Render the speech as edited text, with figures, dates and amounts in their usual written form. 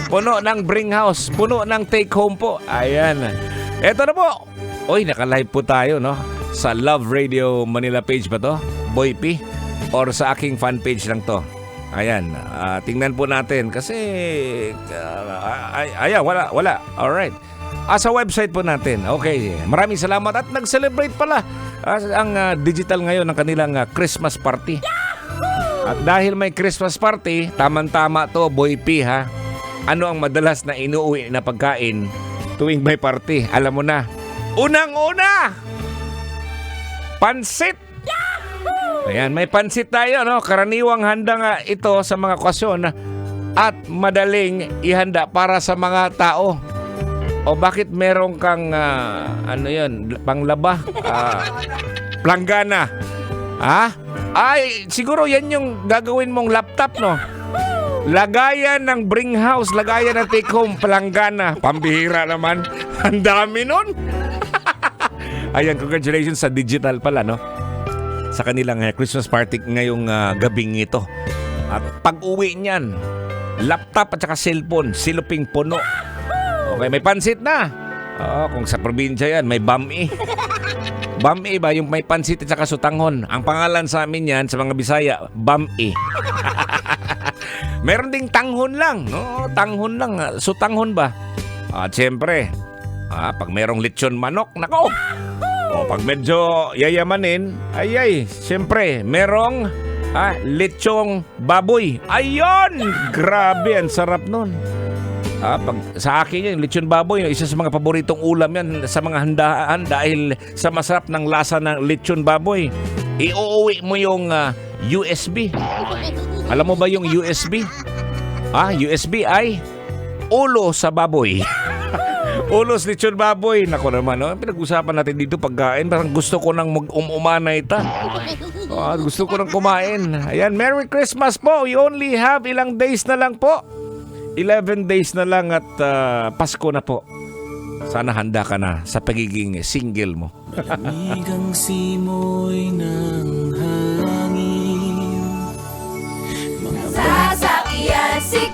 Puno ng bring house, puno ng take home po. Ayan. Eto na po. Oy, naka-live po tayo, no? Sa Love Radio Manila page ba to? Boy P? Or sa aking fan page lang to? Ayan. Tingnan po natin. Kasi, ayan, wala. Alright. Sa website po natin. Okay. Maraming salamat. At nag-celebrate pala ang digital ngayon ng kanilang Christmas party. At dahil may Christmas party, tamang-tama to, Boy P, ha? Ano ang madalas na inuuwi na pagkain tuwing may party? Alam mo na. Unang-una! Pansit! Ayan, may pansit tayo, no? Karaniwang handa nga ito sa mga okasyon at madaling ihanda para sa mga tao. O bakit meron kang, panglaba? Planggana. Ha? Ay, siguro yan yung gagawin mong laptop, no? Lagayan ng bring house, lagayan ng take home, planggana. Pambihira naman. Ang dami nun. Ayan, congratulations sa digital pala, no? Sa kanilang Christmas party ngayong gabing ito. At pag-uwi niyan, laptop at saka cellphone, siluping puno. Okay, may pansit na. Kung sa probinsya yan, may bami. Bami ba? Yung may pansit at saka sutanghon. Ang pangalan sa amin yan, sa mga Bisaya, bami. Meron ding tanghon lang. No? Tanghon lang. Sutanghon ba? At siyempre, pag merong lechon manok, nako. Pag medyo yayamanin, siyempre, merong lechong baboy. Ayun! Grabe, ang sarap nun. Pag, sa akin yan, lechon baboy, isa sa mga paboritong ulam yan sa mga handaan dahil sa masarap ng lasa ng lechon baboy. Iuuwi mo yung USB. Alam mo ba yung USB? USB ay ulo sa baboy. Ulo sa lechon baboy. Nako naman, no? Pinag-usapan natin dito pagkain. Parang gusto ko nang umanay ita. Gusto ko nang kumain. Ayan, Merry Christmas po. We only have ilang days na lang po. 11 days na lang at Pasko na po. Sana handa ka na sa pagiging single mo. Malamig simoy ng hangin. Sasakyan si